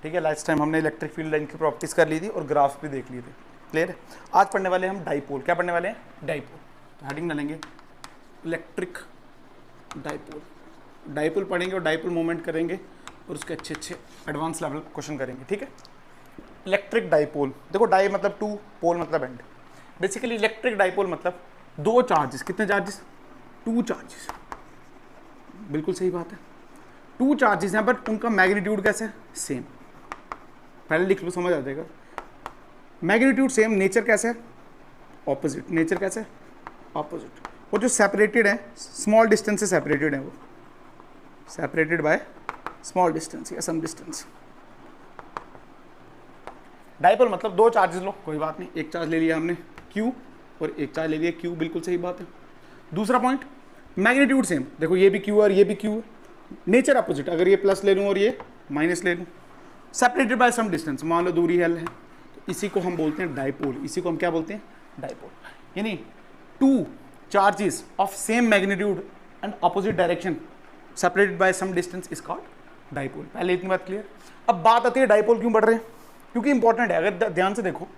ठीक है, last time हमने इलेक्ट्रिक फील्ड लाइन की प्रॉपर्टीज कर ली थी और ग्राफ भी देख लिए थे। क्लियर है? आज पढ़ने वाले हम डाइपोल। क्या पढ़ने वाले हैं? डाइपोल। तो हेडिंग डालेंगे इलेक्ट्रिक डाइपोल। डाइपोल पढ़ेंगे और डाइपोल मूवमेंट करेंगे और उसके अच्छे अच्छे एडवांस लेवल क्वेश्चन करेंगे। ठीक है, इलेक्ट्रिक डाइपोल। देखो डाई मतलब टू, पोल मतलब एंड। बेसिकली इलेक्ट्रिक डाइपोल मतलब दो चार्जेस। कितने चार्जेस? Two charges. बिल्कुल सही बात है, टू चार्जेस हैं बट उनका मैग्नीट्यूड कैसे है? सेम। पहले लिख लो, समझ आ जाएगा। मैग्नीट्यूड सेम, नेचर कैसे है? ऑपोजिट। नेचर कैसे है? ऑपोजिट। वो जो सेपरेटेड है, स्मॉल डिस्टेंस से सेपरेटेड है, वो सेपरेटेड बाय स्मॉल डिस्टेंस या सम डिस्टेंस। डाइपोल मतलब दो चार्जेस लो, कोई बात नहीं, एक चार्ज ले लिया हमने Q और एक चार्ज ले लिया Q, बिल्कुल सही बात है। दूसरा पॉइंट, मैग्नीट्यूड सेम। देखो ये भी Q है और ये भी Q है, नेचर अपोजिट। अगर ये प्लस ले लूँ और ये माइनस ले लूँ, सेपरेटेड बाय सम डिस्टेंस, मान लो दूरी L है, तो इसी को हम बोलते हैं डाइपोल। इसी को हम क्या बोलते हैं? डाइपोल। यानी two charges of same magnitude and opposite direction separated by some distance is called dipole. पहले इतनी बात क्लियर। अब बात आती है डाइपोल क्यों पढ़ रहे हैं? क्योंकि इंपॉर्टेंट है। अगर ध्यान से देखो,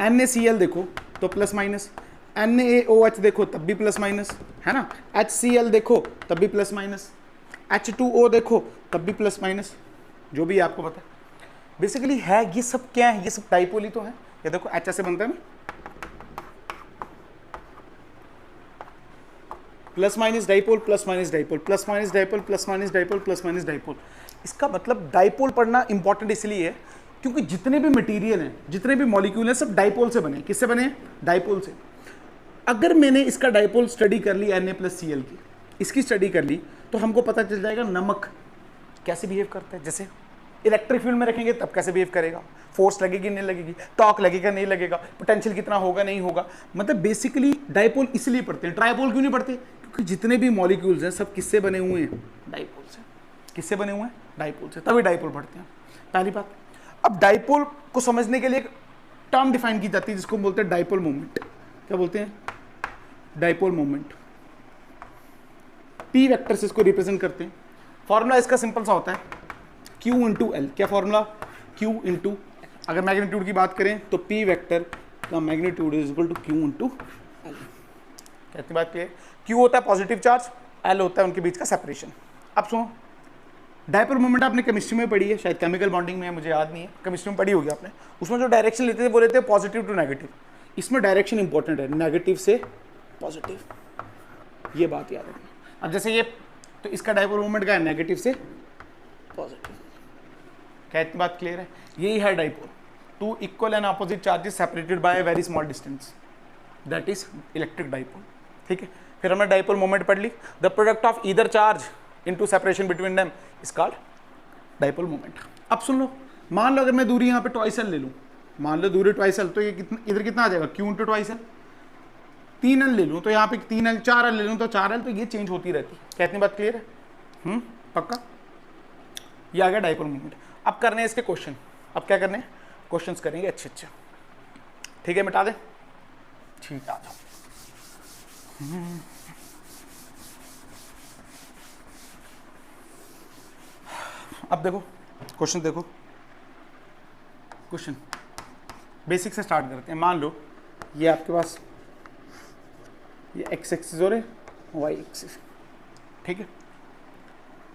NaCl देखो तो प्लस माइनस, NaOH देखो तब भी प्लस माइनस, है ना। HCl देखो तब भी प्लस माइनस, H2O देखो तब भी प्लस माइनस, जो भी आपको पता है। बेसिकली है ये सब क्या है? ये सब डाइपोल ही तो है। ये देखो H ऐसे बनता है ना, plus minus dipole, plus minus dipole, plus minus dipole, plus minus dipole, plus minus dipole. इसका मतलब डाइपोल पढ़ना इंपॉर्टेंट इसलिए है क्योंकि जितने भी मटेरियल हैं, जितने भी मॉलिक्यूल हैं, सब डाइपोल से बने। किससे बने? डाइपोल से। अगर मैंने इसका डाइपोल स्टडी कर ली Na+Cl की, इसकी स्टडी कर ली, तो हमको पता चल जाएगा नमक कैसे बिहेव करता है। जैसे इलेक्ट्रिक फील्ड में रखेंगे तब कैसे बिहेव करेगा, फोर्स लगेगी नहीं लगेगी, टॉर्क लगेगा नहीं लगेगा, पोटेंशियल कितना होगा नहीं होगा। मतलब बेसिकली डाइपोल इसलिए पढ़ते हैं। ट्राइपोल क्यों नहीं पढ़ते? क्योंकि जितने भी मॉलिक्यूल्स हैं सब किससे बने हुए हैं? डाइपोल से। किससे बने हुए हैं? डाइपोल से। तभी डाइपोल पढ़ते हैं, पहली बात। अब डाइपोल को समझने के लिए एक टर्म डिफाइन की जाती है जिसको बोलते हैं डाइपोल मोमेंट। क्या बोलते हैं? Dipole moment. P वेक्टर से इसको रिप्रेजेंट करते हैं। फॉर्मूला इसका सिंपल सा होता है Q इंटू एल। क्या फॉर्मूला? Q इंटू, अगर मैग्नीट्यूड की बात करें तो P वेक्टर का magnitude is equal to Q into l. कितनी बात क्लियर? Q होता है पॉजिटिव चार्ज, L होता है उनके बीच का सेपरेशन। अब सुनो, डाइपोल मोमेंट आपने केमिस्ट्री में पढ़ी है, शायद केमिकल बॉन्डिंग में है, मुझे याद नहीं है, केमिस्ट्री में पढ़ी होगी आपने। उसमें जो डायरेक्शन लेते थे वो लेते हैं पॉजिटिव टू नेगेटिव। इसमें डायरेक्शन इंपॉर्टेंट है, नेगेटिव से पॉजिटिव, ये बात याद रखना। अब जैसे ये, तो इसका डाइपोल मोमेंट क्या है? नेगेटिव से पॉजिटिव। क्या इतनी बात क्लियर है? यही है dipole. Two equal and opposite charges separated by a very small distance, that is electric dipole. ठीक है, फिर हमने डाइपोल मोमेंट पढ़ ली। The product of either charge into separation between them is called dipole moment. अब सुन लो, मान लो अगर मैं दूरी यहाँ पे ट्वाइस एल ले लूँ, मान लो दूरी ट्वाइस एल, तो ये कितना, इधर कितना आ जाएगा? Q into twice L. 3L ले लूँ तो यहाँ पे 3L, 4L ले लूँ तो 4L, तो ये चेंज होती रहती है। क्या इतनी बात क्लियर है? पक्का? ये आ गया डाइपोल मोमेंट। अब करने हैं इसके क्वेश्चन। अब क्या करने हैं? क्वेश्चंस करेंगे अच्छे अच्छे। ठीक है, मिटा दें? ठीक है, आ जाओ। अब देखो क्वेश्चन, देखो क्वेश्चन बेसिक से स्टार्ट करते हैं। मान लो ये आपके पास ये एक्स एक्सिस और वाई एक्सिस, ठीक है।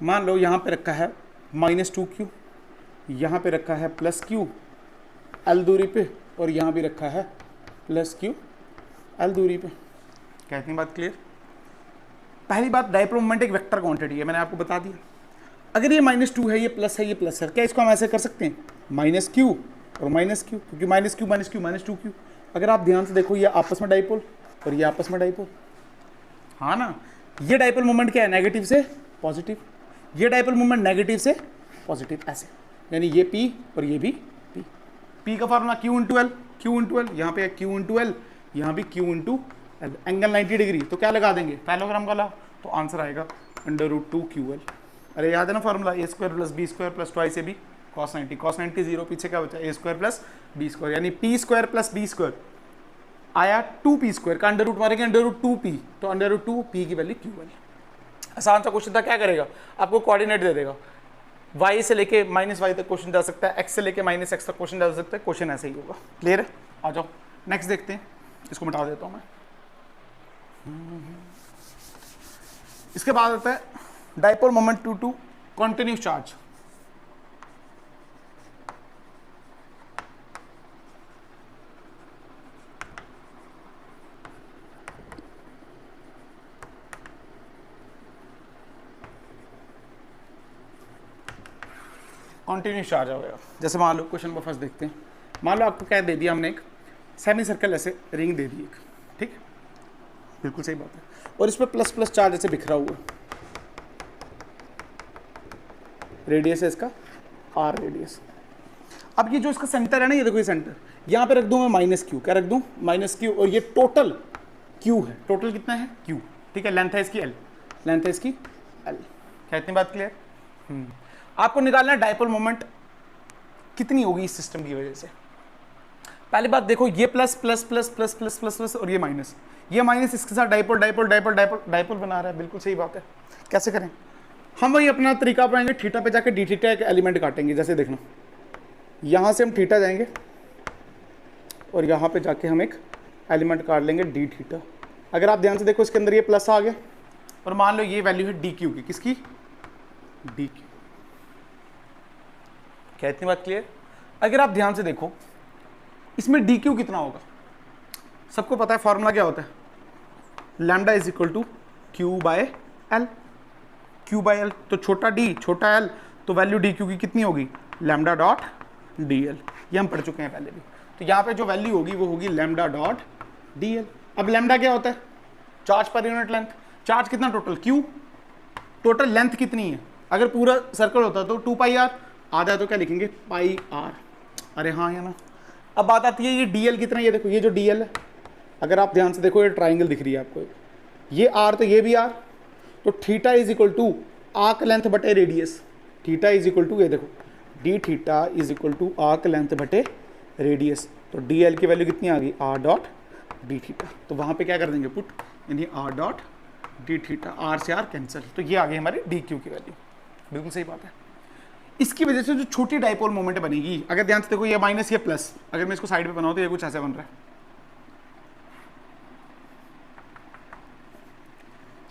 मान लो यहाँ पे रखा है -2Q, यहाँ पे रखा है +Q L दूरी पे, और यहाँ भी रखा है +Q L दूरी पे। क्या इतनी बात क्लियर? पहली बात, डाइपोल मोमेंट एक वेक्टर क्वांटिटी है, मैंने आपको बता दिया। अगर ये -2 है, ये प्लस है, ये प्लस है, क्या इसको हम ऐसे कर सकते हैं? -Q और -Q, क्योंकि -Q अगर आप ध्यान से देखो, ये आपस में डाइपोल और ये आपस में डाइपोल, हाँ ना। ये डाइपोल मोमेंट क्या है? नेगेटिव से पॉजिटिव। ये डाइपोल मोमेंट नेगेटिव से पॉजिटिव, ऐसे। यानी ये P और ये भी P। P का फार्मूला Q इंटू एल, यहाँ पे Q इंटू एल, यहाँ भी Q into L. Angle 90 degree, तो क्या लगा देंगे? पैरेललोग्राम का ला, तो आंसर आएगा √2QL। अरे याद है ना formula? a² + b² + 2ab cos 90। cos 90 0, पीछे क्या बचा? a² + b², यानी p² + b² आया 2p² का अंडर रूट मारेंगे √2p, तो √2p की वैल्यू QL। आसान सा क्वेश्चन था। क्या करेगा? आपको कोऑर्डिनेट दे देगा, y से लेके -y तक क्वेश्चन जा सकता है, x से लेके -x तक क्वेश्चन जा सकता है, क्वेश्चन ऐसे ही होगा। क्लियर है? आ जाओ नेक्स्ट देखते हैं, इसको मिटा देता हूं मैं। इसके बाद आता है dipole moment due to continuous charge. Continuous charge हो गया। जैसे मान लो क्वेश्चन को फर्स्ट देखते हैं। मान लो आपको क्या दे दिया हमने, एक सेमी सर्कल ऐसे रिंग दे दी एक, ठीक, बिल्कुल सही बात है, और इस पर प्लस प्लस चार्ज ऐसे बिखरा हुआ, रेडियस है इसका r रेडियस। अब ये जो इसका सेंटर है ना, ये देखो ये सेंटर, यहाँ पे रख दूं मैं -q, क्या रख दूं -q, और ये टोटल q है। टोटल कितना है? q, ठीक है। लेंथ है इसकी l, लेंथ है इसकी l। क्या इतनी बात क्लियर? आपको निकालना है डाइपोल मोमेंट कितनी होगी इस सिस्टम की वजह से। पहली बात देखो, ये plus plus plus plus plus plus plus और ये माइनस, ये माइनस इसके साथ dipole dipole dipole dipole dipole बना रहा है। बिल्कुल सही बात है। कैसे करें? हम वही अपना तरीका अपनाएंगे, थीटा पे जाके डी थीटा एक एलिमेंट काटेंगे। जैसे देखना, यहाँ से हम थीटा जाएंगे और यहाँ पे जाके हम एक एलिमेंट काट लेंगे डी थीटा। अगर आप ध्यान से देखो, इसके अंदर ये प्लस आ गया, और मान लो ये वैल्यू है डी क्यू की, किसकी? D Q. क्या इतनी बात क्लियर? अगर आप ध्यान से देखो, इसमें डी क्यू कितना होगा? सबको पता है फॉर्मूला क्या होता है, lambda is equal to q by l, q by l. तो छोटा डी छोटा एल, तो वैल्यू डी क्यू की कितनी होगी? Lambda dot D L. ये हम पढ़ चुके हैं पहले भी। तो यहाँ पे जो वैल्यू होगी वो होगी लैम्डा डॉट डी एल। अब लैम्डा क्या होता है? Charge per unit length. Charge कितना टोटल? क्यू। टोटल लेंथ कितनी है? अगर पूरा सर्कल होता तो 2 पाई आर, आधा तो क्या लिखेंगे? पाई आर। अरे हाँ या ना? अब बात आती है ये डीएल कितना है। ये देखो, ये जो डीएल है, अगर आप ध्यान से देखो, ये ट्राइंगल दिख रही है आपको, ये आर तो ये भी आर, तो theta is equal to arc length बटे radius. Theta is equal to, ये देखो, d theta is equal to arc length बटे रेडियस। तो डीएल की वैल्यू कितनी आ गई? R dot d theta. तो वहाँ पे क्या कर देंगे? पुट, यानी r dot d theta, r से आर कैंसिल, तो ये आ गई हमारी डी क्यू की वैल्यू। बिल्कुल सही बात है। इसकी वजह से जो छोटी डाइपोल मोमेंट बनेगी, अगर ध्यान से देखो, ये माइनस ये प्लस, अगर मैं इसको साइड पे बनाऊं तो ये कुछ ऐसा बन रहा है,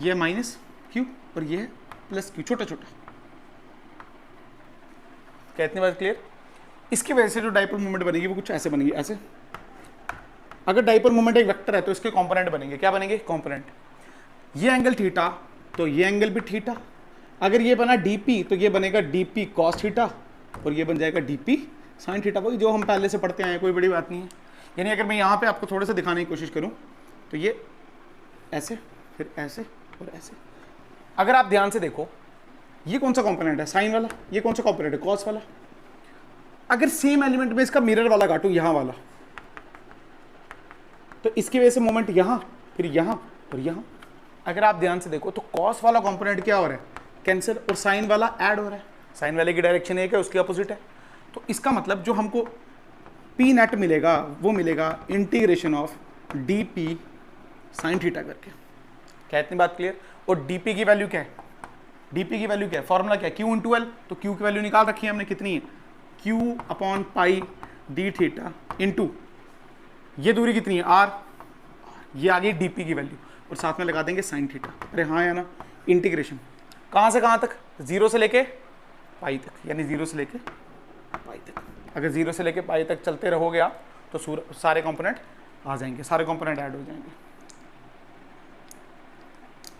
ये माइनस क्यू और ये प्लस क्यू, छोटा छोटा। क्या इतनी बात क्लियर? इसकी वजह से जो डाइपोल मोमेंट बनेगी वो कुछ ऐसे बनेगी, ऐसे। अगर डाइपोल मोमेंट एक वेक्टर है तो इसके कंपोनेंट बनेंगे, क्या बनेंगे? कंपोनेंट। ये एंगल थीटा, तो ये एंगल भी थीटा। अगर ये बना डीपी, तो ये बनेगा डीपी कॉस थीटा, और ये बन जाएगा डीपी साइन थीटा। वही जो हम पहले से पढ़ते आए हैं, कोई बड़ी बात नहीं है। यानी अगर मैं यहाँ पे आपको थोड़ा सा दिखाने की कोशिश करूँ तो ये ऐसे, फिर ऐसे और ऐसे। अगर आप ध्यान से देखो, ये कौन सा कंपोनेंट है? साइन वाला। ये कौन सा कंपोनेंट है? कॉस वाला। अगर सेम एलिमेंट में इसका मिरर वाला काटूं, यहाँ वाला, तो इसकी वजह से मोमेंट यहाँ, फिर यहाँ और यहाँ। अगर आप ध्यान से देखो तो कॉस वाला कंपोनेंट क्या हो रहा है? कैंसिल, और साइन वाला ऐड हो रहा है। साइन वाले की डायरेक्शन एक है, उसकी अपोजिट है। तो इसका मतलब जो हमको पी नेट मिलेगा वो मिलेगा integration of D P sine theta करके। क्या इतनी बात क्लियर? और डी पी की वैल्यू क्या है? डी पी की वैल्यू क्या है? फॉर्मूला क्या है? Q into L. तो क्यू की वैल्यू निकाल रखी है हमने, कितनी है? Q upon pi D theta into ये दूरी कितनी है? आर। ये आ गई डी पी की वैल्यू, और साथ में लगा देंगे साइन थीटा। अरे हाँ या ना? इंटीग्रेशन कहाँ से कहाँ तक? 0 से लेके पाई तक, यानी 0 से लेके पाई तक। अगर 0 से लेके पाई तक चलते रहोगे आप तो सारे कंपोनेंट आ जाएंगे, सारे कंपोनेंट ऐड हो जाएंगे।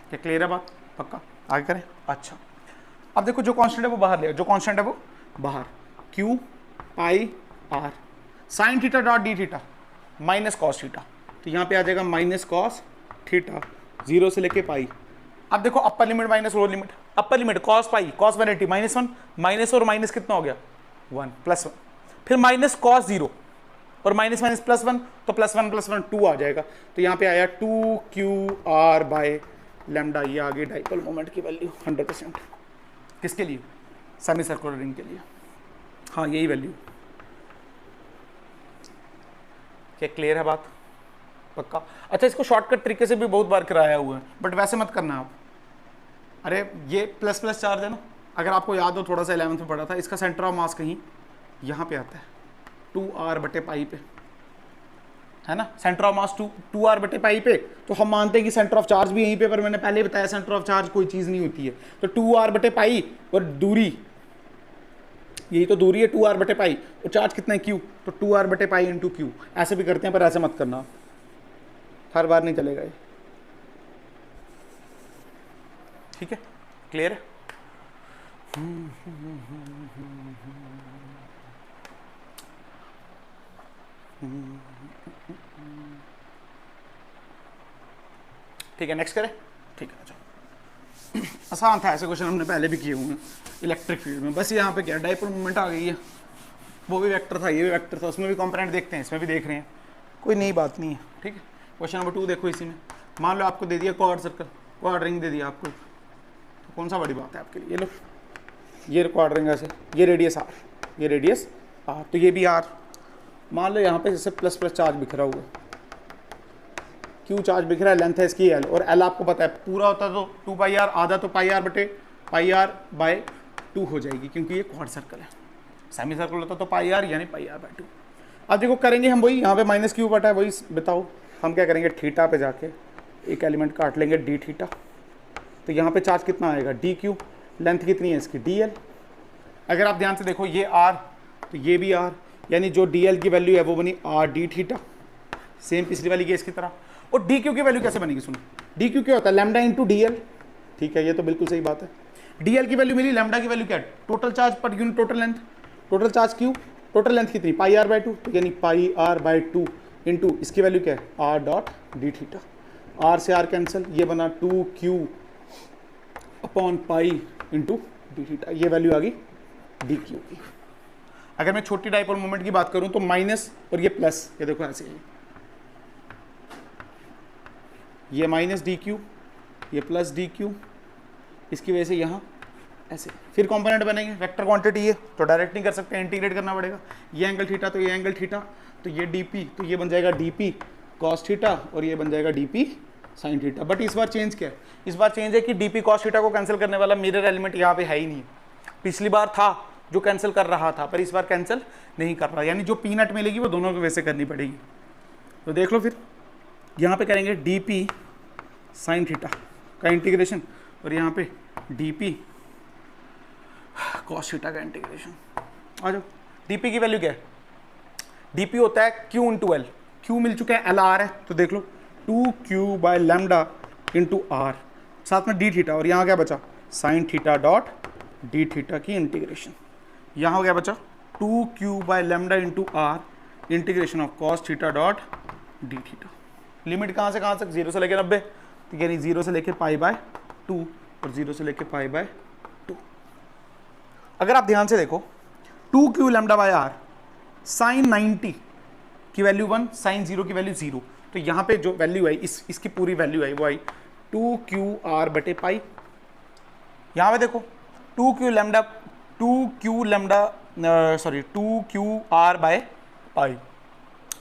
क्या क्लियर है बात? पक्का? आगे करें? अच्छा, अब देखो जो कांस्टेंट है वो बाहर ले, जो कांस्टेंट है वो बाहर, q pi r sine theta dot d theta minus cos theta. तो यहाँ पे आ जाएगा माइनस कॉस थीटा 0 से लेके पाई। अब देखो upper limit minus lower limit. Upper limit cos pi cos 180 -1, minus और माइनस कितना हो गया? 1 +1, फिर माइनस कॉस 0 और माइनस माइनस +1, तो +1 +1 2 आ जाएगा। तो यहाँ पे आया 2QR बाय लैम्डा। ये आ गई डाइपोल मोमेंट की वैल्यू 100%। किसके लिए? सेमी सर्कुलर रिंग के लिए। हाँ, यही वैल्यू। क्या क्लियर है बात? पक्का? अच्छा, इसको शॉर्टकट तरीके से भी बहुत बार कराया हुआ है, बट वैसे मत करना आप। अरे ये प्लस प्लस चार्ज है ना, अगर आपको याद हो, थोड़ा सा 11th में पढ़ा था, इसका सेंटर ऑफ मास कहीं यहाँ पे आता है 2r/π पे, है ना। सेंटर ऑफ मास 2r/π पे, तो हम मानते हैं कि सेंटर ऑफ चार्ज भी यहीं पे, पर मैंने पहले बताया सेंटर ऑफ चार्ज कोई चीज़ नहीं होती है। तो 2r/π और दूरी, यही तो दूरी है 2r/π, और चार्ज कितना है q, तो 2r/π इंटू q। ऐसे भी करते हैं पर ऐसे मत करना, हर बार नहीं चलेगा ये, ठीक है, क्लियर है। ठीक है, नेक्स्ट करें। ठीक है, अच्छा आसान था, ऐसे क्वेश्चन हमने पहले भी किए हुए हैं इलेक्ट्रिक फील्ड में। बस यहाँ पे क्या डाइपोल मोमेंट आ गई है, वो भी वेक्टर था, ये भी वेक्टर था, उसमें भी कंपोनेंट देखते हैं, इसमें भी देख रहे हैं, कोई नई बात नहीं है, ठीक है। क्वेश्चन नंबर 2 देखो, इसी में मान लो आपको दे दिया क्वाड सर्कल, क्वाड रिंग दे दिया आपको, तो कौन सा बड़ी बात है आपके लिए। ये लो, ये क्वाड रिंग ऐसे, ये रेडियस r, ये रेडियस r, तो ये भी r। मान लो यहाँ पे जैसे प्लस प्लस चार्ज बिखरा हुआ है, Q चार्ज बिखरा है, लेंथ है इसकी L, और L आपको पता है पूरा होता तो 2πr, आधा तो πr/2 हो जाएगी, क्योंकि ये क्वाड सर्कल है। सेमी सर्कल होता तो πr यानी πr/2। अब देखो करेंगे हम वही, यहाँ पे -q बटा है, वही बताओ हम क्या करेंगे, थीटा पे जाके एक एलिमेंट काट लेंगे d थीटा, तो यहाँ पे चार्ज कितना आएगा dq, लेंथ कितनी है इसकी dl। अगर आप ध्यान से देखो ये r, तो ये भी r, यानी जो dl की वैल्यू है वो बनी r d थीटा, सेम पिछली वाली केस की तरह। और dq की वैल्यू कैसे बनेगी, सुनो, dq क्या होता है, लैम्डा इंटू dl, ठीक है, ये तो बिल्कुल सही बात है। dl की वैल्यू मिली, लैम्डा की वैल्यू क्या है, total charge per unit total length, total charge q, total length कितनी πr/2, तो यानी πr/2 इंटू इसकी वैल्यू क्या है r dot d theta, r से r कैंसिल, ये बना 2q/π इंटू d थीटा, ये वैल्यू आ गई dq की। अगर मैं छोटी डाइपोल मोमेंट की बात करूं तो माइनस और ये प्लस, ये देखो ऐसे है, ये माइनस dq, ये प्लस dq, इसकी वजह से यहाँ ऐसे फिर कंपोनेंट बनेंगे, वेक्टर क्वांटिटी है तो डायरेक्ट नहीं कर सकते, इंटीग्रेट करना पड़ेगा। ये एंगल थीटा तो ये एंगल थीटा, तो ये dp, तो ये बन जाएगा dp cos थीटा, और ये बन जाएगा dp sin थीटा। बट इस बार चेंज क्या है, इस बार चेंज है कि dp cos थीटा को कैंसिल करने वाला मिरर एलिमेंट यहाँ पे है ही नहीं। पिछली बार था जो कैंसिल कर रहा था, पर इस बार कैंसिल नहीं कर रहा, यानी जो पीनट मिलेगी वो दोनों को वैसे करनी पड़ेगी। तो देख लो फिर, यहाँ पे करेंगे dp sin थीटा का इंटीग्रेशन, और यहाँ पे dp cos थीटा का इंटीग्रेशन। आ जाओ, dp की वैल्यू क्या है, dp होता है q इंटू एल, q मिल चुका है, lr है, तो देख लो 2q/λ इंटू r, साथ में d थीटा, और यहाँ क्या बचा sin theta dot d theta की इंटीग्रेशन। यहाँ हो गया बचा 2q/λ into r integration of cos theta dot d theta. Limit कहाँ से कहाँ तक, 0 से लेकर 90, तो यानी 0 से लेकर π/2 और 0 से लेकर π/2। अगर आप ध्यान से देखो 2q/r sin 90 की वैल्यू 1, sin 0 की वैल्यू 0, तो यहाँ पे जो वैल्यू आई, इसकी पूरी वैल्यू आई वो आई 2qr/π। यहाँ पे देखो 2qr/π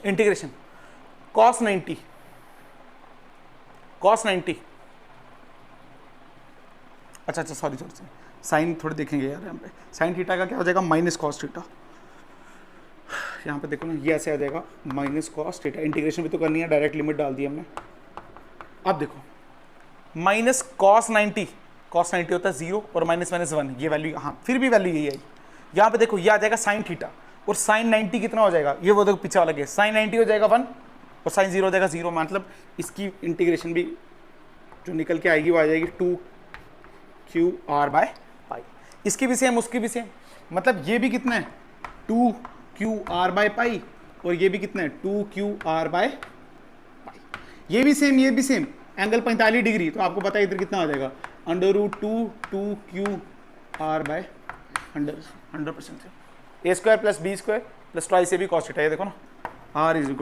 इंटीग्रेशन cos 90, अच्छा सॉरी साइन थोड़े देखेंगे यार, यहाँ पे साइन थीटा का क्या हो जाएगा माइनस कॉस थीटा। यहाँ पे देखो ना, ये ऐसे आ जाएगा माइनस कॉस थीटा, इंटीग्रेशन भी तो करनी है, डायरेक्ट लिमिट डाल दी हमने। अब देखो माइनस कॉस 90 होता है 0 और -1, ये वैल्यू, हाँ फिर भी वैल्यू यही आई। यहाँ पे देखो ये आ जाएगा साइन थीटा, और साइन 90 कितना हो जाएगा, ये वो देखो पीछे वाला केस, साइन 90 हो जाएगा 1 और साइन 0 हो जाएगा 0, मतलब इसकी इंटीग्रेशन भी जो निकल के आएगी वो आ जाएगी 2qr/π। इसकी भी सेम, उसकी भी सेम, मतलब ये भी कितना है 2qr/π, और ये भी कितना है 2qr/π। ये भी सेम, ये भी सेम, एंगल 45 डिग्री, तो आपको पता है इधर कितना आ जाएगा √2 100% से a² + b² + twice ab cos theta. ये देखो ना, r = a² +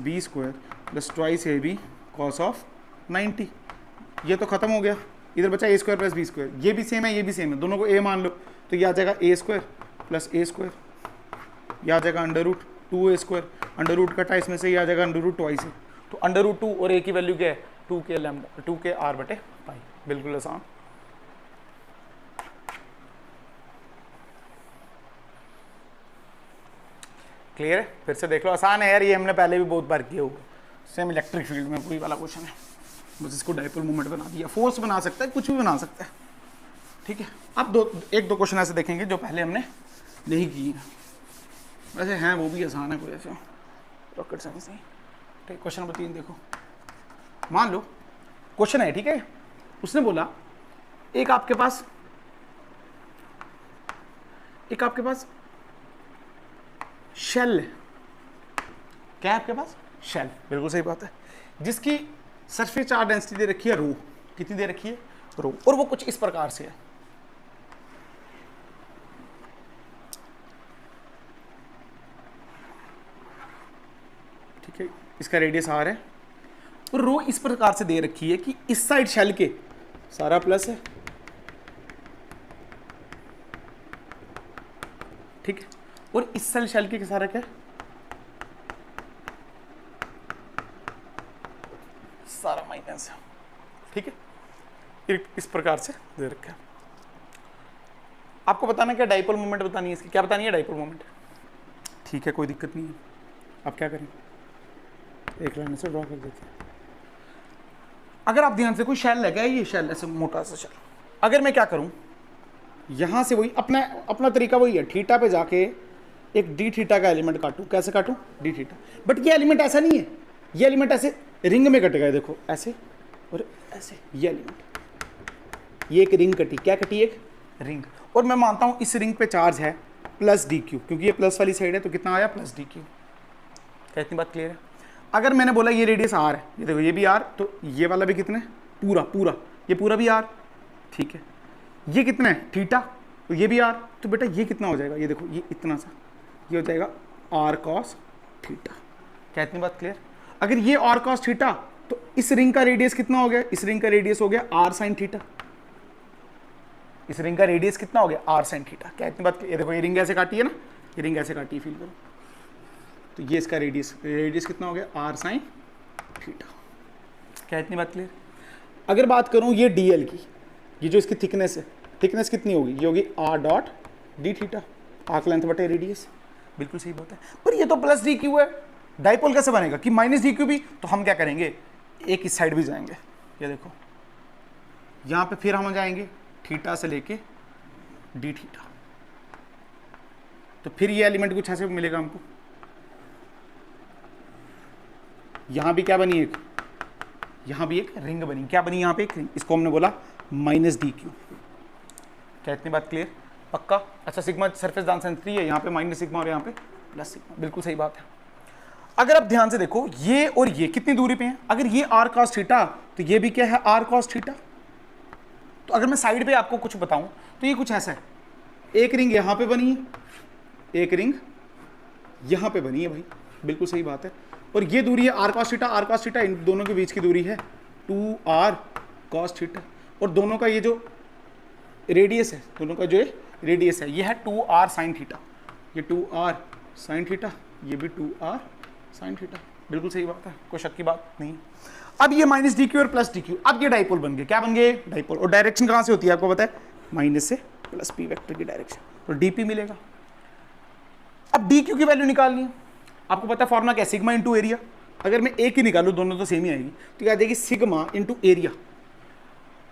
b² + twice ab cos of 90। ये तो खत्म हो गया, इधर बचा a² + b², ये भी सेम है, ये भी सेम है, दोनों को a मान लो, तो ये आ जाएगा a² + a², ये आ जाएगा √2a², अंडर कटा इसमें से, ये आ जाएगा √2 से, तो √2 और a की वैल्यू क्या है 2k r/π, बिल्कुल आसान। क्लियर है? फिर से देख लो, आसान है यार, ये हमने पहले भी बहुत बार किया होगा, सेम इलेक्ट्रिक फील्ड में कोई वाला क्वेश्चन है, बस इसको डाइपोल मोमेंट बना दिया। फोर्स बना सकता है, कुछ भी बना सकता है, ठीक है। अब एक दो क्वेश्चन ऐसे देखेंगे जो पहले हमने नहीं किए, वैसे हैं वो भी आसान है, कोई ऐसे रॉकेट साइंस नहीं। ठीक, क्वेश्चन नंबर 3 देखो, मान लो क्वेश्चन है, ठीक है, उसने बोला एक आपके पास शेल है, क्या है आपके पास? शेल, बिल्कुल सही बात है, जिसकी सरफेस चार्ज डेंसिटी दे रखी है रो, कितनी दे रखी है? रो, और वो कुछ इस प्रकार से है, ठीक है, इसका रेडियस आर है, और रो इस प्रकार से दे रखी है कि इस साइड शेल के सारा प्लस है, ठीक है, और इस साइड शेल के सारा क्या है? सारा माइनस है, ठीक है, इस प्रकार से दे रखा है। आपको बताना क्या? डाइपोल मोमेंट बतानी है इसकी, क्या बतानी है? डाइपोल मोमेंट, ठीक है, कोई दिक्कत नहीं है। अब क्या करें? एक लाइन से ड्रॉ कर देते हैं। अगर आप ध्यान से, कोई शेल लगा है, ये शेल ऐसे मोटा सा शेल, अगर मैं क्या करूं, यहां से वही अपना तरीका वही है, थीटा पे जाके एक डी थीटा का एलिमेंट काटूं। कैसे काटूं? D theta. बट ये एलिमेंट ऐसा नहीं है, ये एलिमेंट ऐसे रिंग में कट गया, देखो ऐसे और ऐसे, ये एलिमेंट, ये एक रिंग कटी, क्या कटी? एक रिंग। और मैं मानता हूं इस रिंग पे चार्ज है प्लस डी क्यू, क्योंकि ये प्लस वाली साइड है, तो कितना आया? Plus D Q. क्या इतनी बात क्लियर है? अगर मैंने बोला ये रेडियस आर है, ये देखो ये भी आर, तो ये वाला भी कितना है? पूरा, ये पूरा भी आर, ठीक है। ये कितना है? थीटा, तो ये भी आर, तो बेटा ये कितना हो जाएगा? ये देखो, ये इतना सा, ये हो जाएगा आर कॉस थीटा। क्या इतनी बात क्लियर? अगर ये आर कॉस थीटा, तो इस रिंग का रेडियस कितना हो गया? इस रिंग का रेडियस हो गया आर साइन थीटा। इस रिंग का रेडियस कितना हो गया? R sine theta. क्या इतनी बात? ये देखो, ये रिंग ऐसे काटी है ना, ये रिंग ऐसे काटी है, फील करो, तो ये इसका रेडियस कितना हो गया? R sine theta. क्या इतनी बात क्लियर? अगर बात करूं ये डीएल की, ये जो इसकी थिकनेस है, थिकनेस कितनी होगी? ये होगी are dot d theta, arc length बटे रेडियस। बिल्कुल सही बात है, पर ये तो प्लस डी क्यू है, डाइपोल कैसे बनेगा कि माइनस डी क्यू भी? तो हम क्या करेंगे, एक इस साइड भी जाएंगे, ये देखो यहां पे, फिर हम जाएंगे थीटा से लेके डी थीटा, तो फिर ये एलिमेंट कुछ ऐसे मिलेगा हमको। यहां भी क्या बनी? एक, यहां भी एक रिंग बनी। क्या बनी यहां पे? एक रिंग, इसको हमने बोला माइनस डी क्यू। क्या इतनी बात क्लियर? पक्का? अच्छा, सिग्मा सरफेस डेंसिटी है, यहाँ पे माइनस सिग्मा और यहाँ पे प्लस सिग्मा, बिल्कुल सही बात है। अगर आप ध्यान से देखो, ये और ये कितनी दूरी पे हैं? अगर ये आर कॉस थीटा, तो ये भी क्या है? R cos theta. तो अगर मैं साइड पे आपको कुछ बताऊं, तो ये कुछ ऐसा है, एक रिंग यहाँ पे बनी है, एक रिंग यहाँ पे बनी है भाई, बिल्कुल सही बात है। और ये दूरी है r cos theta, r cos theta, इन दोनों के बीच की दूरी है 2r कॉस थीटा, और दोनों का ये जो रेडियस है, दोनों का जो रेडियस है, ये है 2r साइन थीटा, ये 2r साइन थीटा, ये भी 2r साइन थीटा। बिल्कुल सही बात है, कोई शक की बात नहीं। अब ये माइनस डी क्यू और प्लस डी क्यू, अब ये डाइपोल बन गए। क्या बन गए? डाइपोल। और डायरेक्शन कहाँ से होती है आपको पता है? माइनस से प्लस पी वेक्टर की डायरेक्शन, तो डीपी मिलेगा। अब डी क्यू की वैल्यू निकालनी है, आपको पता है फॉर्मूला क्या है? Sigma into area. अगर मैं एक ही निकालूँ, दोनों तो सेम ही आएगी, तो क्या आ जाएगी? Sigma into area.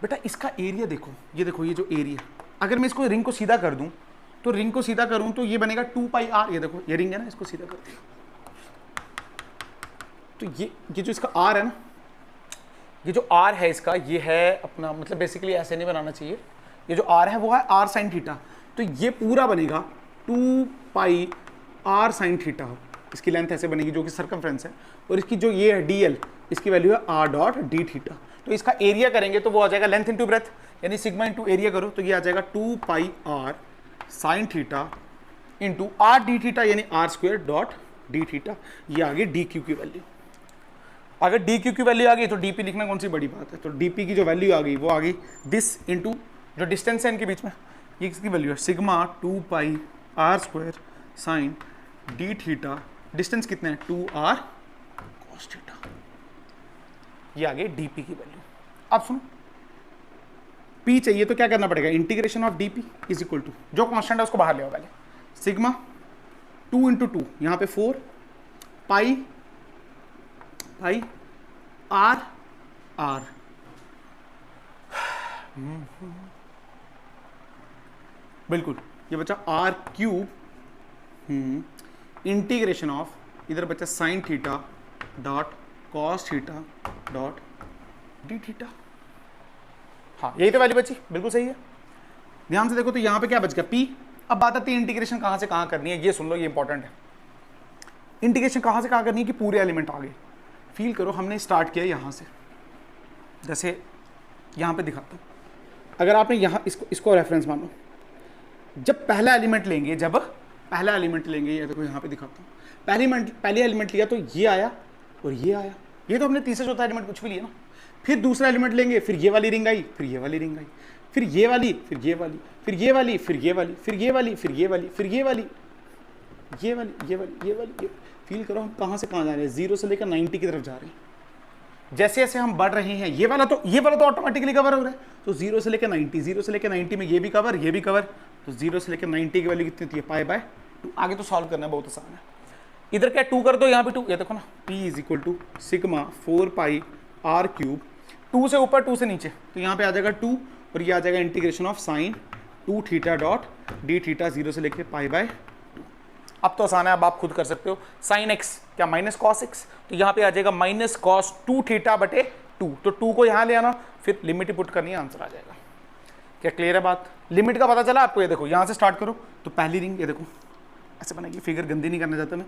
बेटा इसका एरिया देखो, ये देखो, ये जो एरिया, अगर मैं इसको रिंग को सीधा कर दूं, तो रिंग को सीधा करूं तो ये बनेगा 2 पाई आर। ये देखो, ये रिंग है ना, इसको सीधा कर दिया, तो ये जो इसका आर है ना, ये जो आर है इसका, ये है अपना, मतलब बेसिकली ऐसे नहीं बनाना चाहिए, ये जो आर है वो है आर साइन थीटा, तो ये पूरा बनेगा 2 पाई आर साइन थीटा। इसकी लेंथ ऐसे बनेगी, जो कि सर्कमफ्रेंस है, और इसकी जो ये है डीएल, इसकी वैल्यू है आर डॉट डी थीटा। तो इसका एरिया करेंगे तो वो आ जाएगा लेंथ इंटू ब्रेथ, यानी सिग्मा इंटू एरिया करो तो ये आ जाएगा 2 pi r sine theta into r d theta, यानी r square dot d theta. ये आ गई डी क्यू की वैल्यू। अगर डी क्यू की वैल्यू आ गई तो डीपी लिखना कौन सी बड़ी बात है। तो डीपी की जो वैल्यू आ गई वो आ गई दिस इंटू जो डिस्टेंस है इनके बीच में, ये किसकी वैल्यू है? Sigma 2 pi r square sine d theta, distance कितने हैं? 2r cos theta. ये आ गई डीपी की वैल्यू। अब सुनो, p चाहिए तो क्या करना पड़ेगा? Integration of dp is equal to, जो कांस्टेंट है उसको बाहर ले आओ पहले, सिग्मा 2 इंटू 2 यहाँ पे 4 पाई पाई आर आर, बिल्कुल ये बचा आर क्यूब इंटीग्रेशन ऑफ, इधर बचा sign theta dot cos theta dot d theta. हाँ यही तो वैल्यू बची, बिल्कुल सही है। ध्यान से देखो तो यहाँ पे क्या बच गया p। अब बात आती है इंटीग्रेशन कहाँ से कहाँ करनी है, ये सुन लो, ये इंपॉर्टेंट है। इंटीग्रेशन कहाँ से कहाँ करनी है कि पूरे एलिमेंट आ गए। फील करो हमने स्टार्ट किया यहाँ से, जैसे यहाँ पे दिखाता हूँ। अगर आपने यहाँ इसको रेफरेंस मानो, जब पहला एलिमेंट लेंगे, ये देखो यहाँ पे दिखाता हूँ, पहले एलिमेंट लिया तो ये आया और ये आया, ये तो हमने तीसरा चौथा एलिमेंट कुछ भी लिया ना। फिर दूसरा एलिमेंट लेंगे, फिर ये वाली रिंग आई, फिर ये वाली रिंग आई, फिर ये वाली, फिर ये वाली, फिर ये वाली, फिर ये वाली, फिर ये वाली, फिर ये वाली, फिर ये वाली, ये वाली, ये वाली, ये वाली, ये। फील करो हम कहाँ से कहाँ जा रहे हैं, 0 से लेकर 90 की तरफ जा रहे हैं। जैसे जैसे हम बढ़ रहे हैं, ये वाला तो ऑटोमेटिकली कवर हो रहा है, तो 0 से लेकर 90, 0 से लेकर 90 में ये भी कवर, ये भी कवर, तो 0 से लेकर 90 की वैल्यू कितनी होती है, पाई बाय 2। आगे तो सॉल्व करना बहुत आसान है। इधर क्या 2 कर दो, यहाँ पे 2, ये देखो ना, p is equal to sigma 4 pi r cube, 2 से ऊपर 2 से नीचे, तो यहाँ पे आ जाएगा 2 और ये आ जाएगा integration of sine 2 theta dot d theta 0 से लेके पाई बाय 2। अब तो आसान है, अब आप खुद कर सकते हो। साइन x क्या माइनस कॉस x, तो यहाँ पे आ जाएगा माइनस कॉस 2 थीटा बटे 2, तो 2 को यहाँ ले आना, फिर लिमिट पुट करनी है, आंसर आ जाएगा। क्या क्लियर है बात? लिमिट का पता चला आपको? ये देखो यहाँ से स्टार्ट करो तो पहली रिंग ये देखो ऐसे बनेगी, फिगर गंदी नहीं करना चाहता मैं,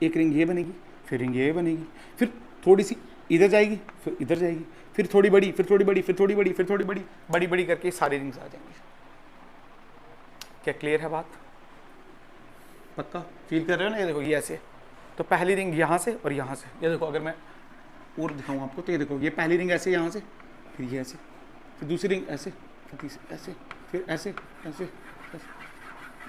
एक रिंग ये बनेगी, फिर रिंग ये बनेगी, फिर थोड़ी सी इधर जाएगी, फिर इधर जाएगी, फिर थोड़ी बड़ी, फिर थोड़ी बड़ी, फिर थोड़ी बड़ी, फिर थोड़ी बड़ी, बड़ी बड़ी करके सारी रिंग्स आ जाएंगी। क्या क्लियर है बात? पक्का फील कर रहे हो ना? ये देखो ये ऐसे, तो पहली रिंग यहाँ से और यहाँ से, ये देखो अगर मैं और दिखाऊँ आपको तो ये देखो ये पहली रिंग ऐसे यहाँ से, फिर ये ऐसे, फिर दूसरी रिंग ऐसे, फिर तीसरी ऐसे, फिर ऐसे ऐसे ऐसे,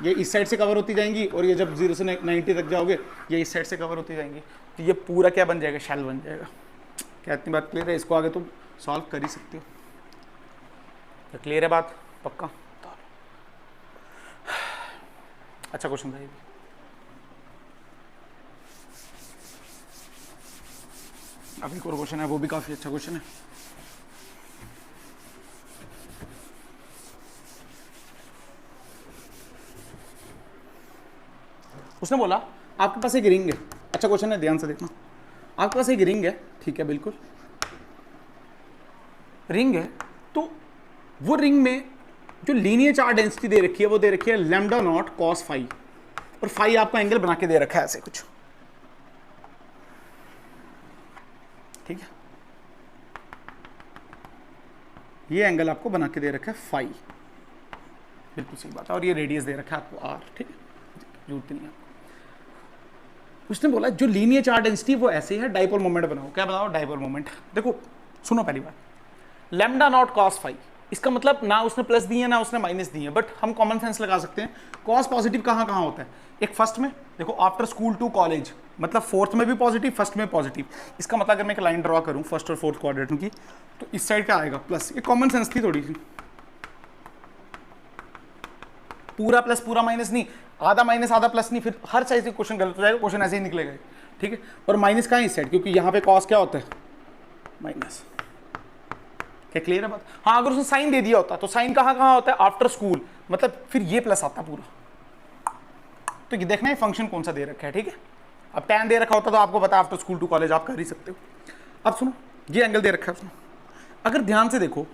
ये इस साइड से कवर होती जाएंगी और ये जब 0 से 90 तक जाओगे ये इस साइड से कवर होती जाएंगी, तो ये पूरा क्या बन जाएगा, शेल बन जाएगा। क्या इतनी बात क्लियर है? इसको आगे तुम सॉल्व कर ही सकते हो। क्या क्लियर है बात? पक्का? अच्छा क्वेश्चन था ये भी। अभी एक और क्वेश्चन है, वो भी काफी अच्छा क्वेश्चन है। उसने बोला आपके पास एक रिंग है, अच्छा क्वेश्चन है ध्यान से देखना, आपके पास एक रिंग है, ठीक है बिल्कुल रिंग है, तो वो रिंग में जो लीनियर चार्ज डेंसिटी दे रखी है वो दे रखी है लैम्डा नॉट कॉस फाई, और फाई आपका एंगल बना के दे रखा है ऐसे कुछ, ठीक है, ये एंगल आपको बना के दे रखा है फाई, बिल्कुल सही बात है, और ये रेडियस दे रखा है आपको आर, ठीक है, जरूरत नहीं है। उसने बोला जो लीनियर चार्ज डेंसिटी वो ऐसे है, डाइपोल मोमेंट बनाओ। क्या बनाओ? Dipole moment. देखो सुनो पहली बात, लैम्डा नॉट कॉस फाई, इसका मतलब ना उसने प्लस दी है ना उसने माइनस दी है, बट हम कॉमन सेंस लगा सकते हैं। कॉस पॉजिटिव कहाँ कहाँ होता है? एक फर्स्ट में देखो, आफ्टर स्कूल टू कॉलेज, मतलब फोर्थ में भी पॉजिटिव, फर्स्ट में पॉजिटिव। इसका मतलब अगर मैं एक लाइन ड्रॉ करूँ फर्स्ट और फोर्थ क्वाड्रेंट की, तो इस साइड क्या आएगा? प्लस। ये कॉमन सेंस थी थोड़ी सी, पूरा प्लस पूरा माइनस नहीं, आधा माइनस आधा प्लस नहीं, फिर हर साइड से क्वेश्चन गलत हो जाएगा, क्वेश्चन ऐसे ही निकलेगा, ठीक है। और माइनस कहाँ है? इस साइड, क्योंकि यहाँ पे कॉस क्या होता है? माइनस। क्या क्लियर है बात? हाँ, अगर उसने साइन दे दिया होता तो साइन कहाँ कहाँ होता है? आफ्टर स्कूल, मतलब फिर ये प्लस आता पूरा। तो ये देखना है फंक्शन कौन सा दे रखा है, ठीक है। अब टैन दे रखा होता तो आपको पता आफ्टर स्कूल टू कॉलेज आप कर ही सकते हो। अब सुनो, ये एंगल दे रखा है उसने, अगर ध्यान से देखो,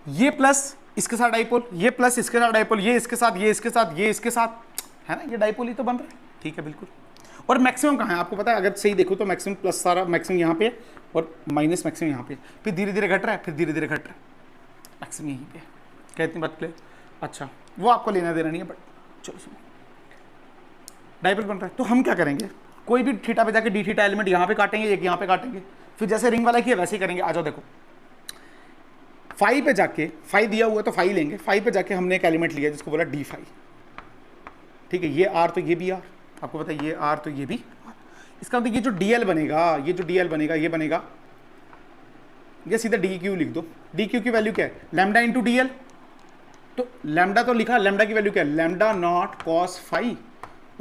ये प्लस इसके साथ डाइपोल, ये प्लस इसके साथ डाइपोल, ये इसके साथ, ये इसके साथ, ये इसके साथ, है ना, ये डाइपोल ही तो बन रहा है, ठीक है बिल्कुल। और मैक्सिमम कहाँ है आपको पता है? अगर सही देखो तो मैक्सिमम प्लस सारा मैक्सिमम यहाँ पे और माइनस मैक्सिमम यहाँ पे, फिर धीरे धीरे घट रहा है, फिर धीरे धीरे घट रहा है, मैक्सिमम यहीं पे। क्या इतनी बात क्लियर? अच्छा, वो आपको लेना देना नहीं है, बट चलो सुनो, डाइपोल बन रहा है तो हम क्या करेंगे? कोई भी थीटा पे जाके डी थीटा एलिमेंट यहाँ पे काटेंगे, एक यहाँ पे काटेंगे, फिर जैसे रिंग वाला किया वैसे ही करेंगे। आ जाओ देखो, फाई पे जाके, फाई दिया हुआ है तो फाई लेंगे, फाई पे जाके हमने एक एलिमेंट लिया जिसको बोला डी फाई, ठीक है। ये आर तो ये भी आर, आपको पता है ये आर तो ये भी आर। इसका मतलब ये जो डीएल बनेगा, ये जो डीएल बनेगा, ये बनेगा, ये सीधा डी क्यू लिख दो। डी क्यू की वैल्यू क्या है? Lambda into D L. तो लैम्डा तो लिखा, लैम्डा की वैल्यू क्या है? लैम्डा नॉट कॉस फाई,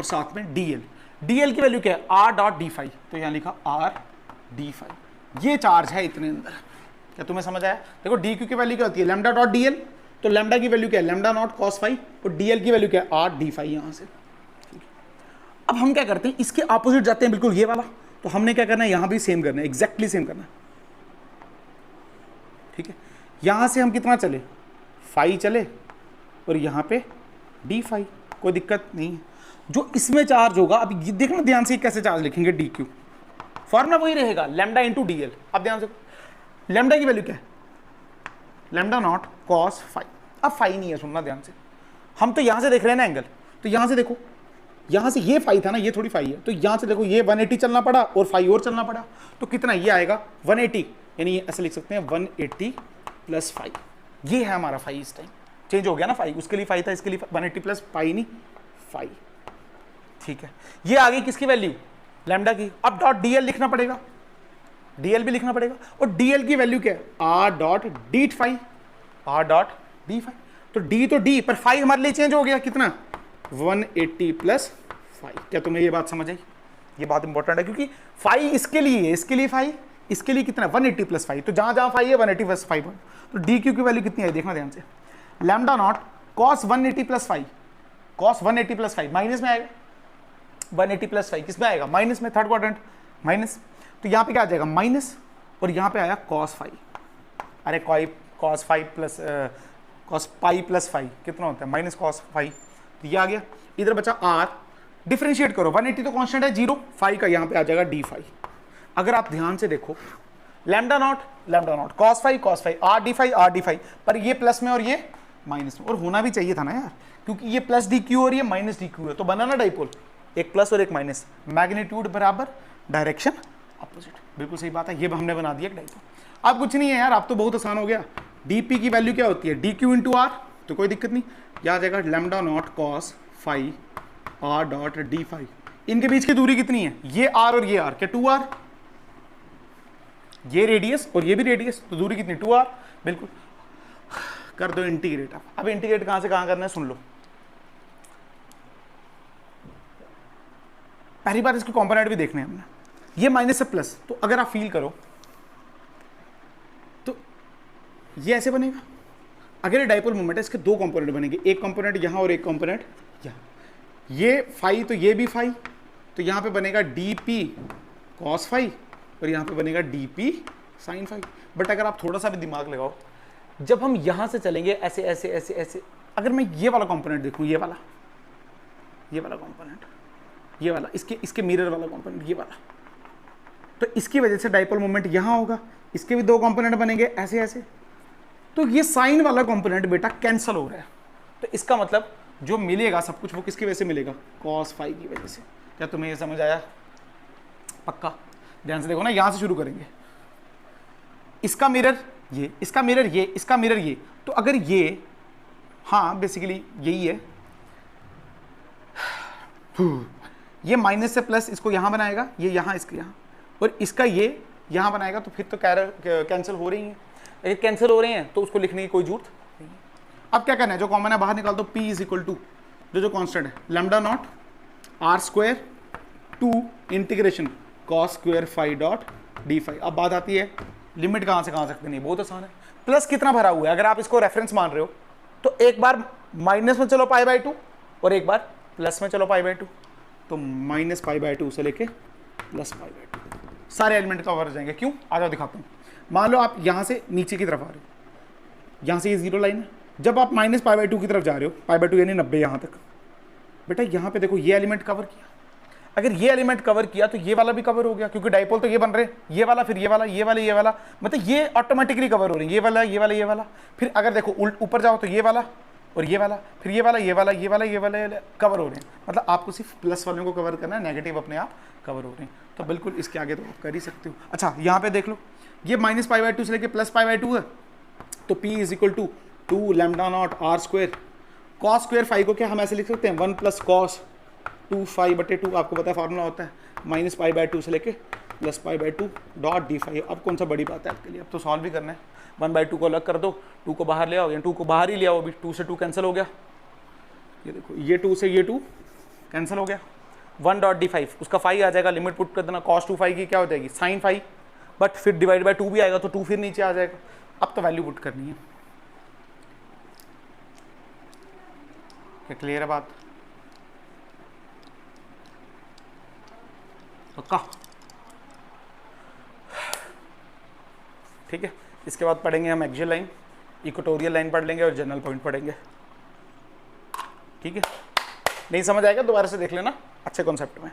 और साथ में dl। dl की वैल्यू क्या है, r डॉट डी फाई, तो यहाँ लिखा r डी फाई। ये चार्ज है इतने अंदर। क्या तुम्हें समझ आया? देखो dq की वैल्यू क्या होती है, लैम्डा डॉट dl, तो लैम्डा की वैल्यू क्या है, लैम्डा नॉट कॉस फाई, और dl की वैल्यू क्या है, r डी फाई यहाँ से। अब हम क्या करते हैं, इसके ऑपोजिट जाते हैं, बिल्कुल ये वाला। तो हमने क्या करना है, यहां भी सेम करना है, एग्जैक्टली सेम करना है। ठीक है, यहां से हम कितना चले, फाई चले, और यहां पे डी फाई, कोई दिक्कत नहीं है। जो इसमें चार्ज होगा, अब ये देखना ध्यान से कैसे चार्ज लिखेंगे, डी क्यू, फॉर्मूला वही रहेगा, लैम्डा इंटू डी एल। अब ध्यान से, लैम्डा की वैल्यू क्या है, लैम्डा नॉट कॉस फाई। अब फाई नहीं है, सुनना ध्यान से, हम तो यहां से देख रहे हैं ना एंगल, तो यहां से देखो, यहां से ये फाई था ना, ये थोड़ी फाई है, तो यहां से देखो ये 180 चलना पड़ा और फाई और चलना पड़ा, तो कितना ये आएगा 180, यानी ये ऐसे लिख सकते हैं 180 प्लस फाई। ये है हमारा फाई, इस टाइम चेंज हो गया ना, फाई उसके लिए फाई था, इसके लिए 180 प्लस फाई नहीं फाई। ठीक है, ये आ गई किसकी वैल्यू, लैम्डा की। अब डॉट डीएल लिखना पड़ेगा, डीएल भी लिखना पड़ेगा, और डीएल की वैल्यू क्या है, r dot d phi, r dot d phi. तो डी तो डी, पर फाई हमारे लिए चेंज हो गया, कितना 180 प्लस फाई। क्या तुम्हें ये बात समझ आई? ये बात इंपॉर्टेंट है, क्योंकि फाई इसके लिए है, इसके लिए फाई, इसके लिए कितना 180 प्लस फाई, तो जहां जहां फाई है 180 प्लस फाई। तो डी क्यू की वैल्यू कितनी है, देखना ध्यान से, lambda naught cos 180 plus phi, cos 180 plus phi minus में आएगा, 180 प्लस फाई किस में आएगा, माइनस में, थर्ड क्वाड्रेंट माइनस, तो यहाँ पे क्या आ जाएगा माइनस, और यहाँ पे आया कॉस फाई। अरे cos phi plus cos pi plus phi कितना होता है, माइनस कॉस फाई, तो ये आ गया। इधर बचा आर, डिफरेंशिएट करो, 180 तो कांस्टेंट है, 0 फाई का यहाँ पे आ जाएगा डी फाई। अगर आप ध्यान से देखो, lambda naught cos phi r d phi, पर ये प्लस में और ये माइनस में, और होना भी चाहिए था ना यार, क्योंकि ये प्लस डी क्यू और ये माइनस डी क्यू है, तो बना ना डाइपोल, एक प्लस और एक माइनस, मैग्नीट्यूड बराबर डायरेक्शन अपोजिट। बिल्कुल सही बात है, ये हमने बना दिया डाइपोल। अब कुछ नहीं है यार, अब तो बहुत आसान हो गया। डीपी की वैल्यू क्या होती है, डी क्यू इंटू आर, तो कोई दिक्कत नहीं, यहाँ आ जाएगा lambda naught cos phi r dot d phi. इनके बीच की दूरी कितनी है, ये आर और ये आर, क्या 2r, ये रेडियस और ये भी रेडियस, तो दूरी कितनी 2r। बिल्कुल, कर दो इंटीग्रेट। अब इंटीग्रेट कहां से कहां करना है सुन लो। पहली बार इसके कंपोनेंट भी देखने हैं हमने, ये माइनस से प्लस, तो अगर आप फील करो तो ये ऐसे बनेगा। अगर ये डाइपोल मोमेंट है, इसके दो कंपोनेंट बनेंगे, एक कंपोनेंट यहां और एक कंपोनेंट यहाँ, ये फाई तो ये भी फाई, तो यहां पे बनेगा डीपी कॉस फाई और यहां पे बनेगा डीपी साइन फाई। बट अगर आप थोड़ा सा भी दिमाग लगाओ, जब हम यहां से चलेंगे ऐसे ऐसे ऐसे ऐसे, अगर मैं ये वाला कंपोनेंट देखूं, ये वाला कंपोनेंट, ये वाला, इसके मिरर वाला कंपोनेंट, ये वाला, तो इसकी वजह से डाइपोल मोमेंट यहां होगा, इसके भी दो कंपोनेंट बनेंगे ऐसे ऐसे, तो ये साइन वाला कंपोनेंट बेटा कैंसिल हो रहा है। तो इसका मतलब जो मिलेगा सब कुछ वो किसकी वजह से मिलेगा, कॉस फाई की वजह से। क्या तुम्हें ये समझ आया? पक्का ध्यान से देखो ना, यहां से शुरू करेंगे, इसका मिरर ये, इसका मिरर ये, इसका मिरर ये, तो अगर ये, हाँ बेसिकली यही है, ये माइनस से प्लस इसको यहां बनाएगा, ये यहां, इसके यहां, और इसका ये यहां बनाएगा, तो फिर तो कैंसिल हो रही है। अगर कैंसिल हो रहे हैं तो उसको लिखने की कोई जरूरत नहीं है। अब क्या करना है, जो कॉमन है बाहर निकाल दो, P इज इक्वल टू जो कांस्टेंट है lambda naught r square two integration cos square phi dot d phi. अब बात आती है लिमिट कहां से कहां सकते नहीं, बहुत आसान है। प्लस कितना भरा हुआ है, अगर आप इसको रेफरेंस मान रहे हो तो एक बार माइनस में चलो पाई बाई 2 और एक बार प्लस में चलो पाई बाई 2, तो माइनस पाई बाई 2 से लेके प्लस पाई बाई 2 सारे एलिमेंट कवर हो जाएंगे। क्यों? आ जाओ दिखाता हूँ। मान लो आप यहाँ से नीचे की तरफ आ रहे हो, यहाँ से ये जीरो लाइन है, जब आप माइनस पाई बाई 2 की तरफ जा रहे हो, पाई बाई 2 यानी 90 यहाँ तक, बेटा यहाँ पे देखो ये एलिमेंट कवर किया। अगर ये एलिमेंट कवर किया तो ये वाला भी कवर हो गया, क्योंकि डाइपोल तो ये बन रहे हैं, ये वाला फिर ये वाला, ये वाला, ये वाला, मतलब ये ऑटोमेटिकली कवर हो रहे हैं, ये वाला, ये वाला, ये वाला। फिर अगर देखो ऊपर जाओ तो ये वाला और ये वाला, फिर ये वाला, ये वाला, ये वाला, ये वाला कवर हो रहे हैं। मतलब आपको सिर्फ प्लस वालों को कवर करना है, नेगेटिव अपने आप कवर हो रहे हैं। तो बिल्कुल इसके आगे तो आप कर ही सकते हो। अच्छा यहाँ पे देख लो, ये माइनस पाई बाई 2 से लेके प्लस पाई बाई 2 है, तो P is equal to 2 lambda naught r square cos square phi को क्या हम ऐसे लिख सकते हैं 1 प्लस कॉस 2 फाई बटे 2, आपको पता है फार्मूला होता है माइनस पाई बाई 2 से लेके plus pi by 2 dot d phi. अब कौन सा बड़ी बात है आपके लिए, अब तो सॉल्व भी करना है। 1/2 को अलग कर दो, 2 को बाहर ले आओ, या 2 को बाहर ही ले आओ, अभी 2 से 2 कैंसिल हो गया। ये देखो, ये 2 से ये 2 कैंसिल हो गया। 1.d5 उसका फाई आ जाएगा, लिमिट पुट कर देना, cos 2 फाई की क्या हो जाएगी sin फाई, बट फिर डिवाइड बाय 2 भी आएगा तो 2 फिर नीचे आ जाएगा। अब तो वैल्यू पुट करनी है। क्या क्लियर है बात? पक्का? ठीक है, इसके बाद पढ़ेंगे हम एक्सियल लाइन, इक्वेटोरियल लाइन पढ़ लेंगे और जनरल पॉइंट पढ़ेंगे। ठीक है, नहीं समझ आएगा दोबारा से देख लेना, अच्छे कॉन्सेप्ट में।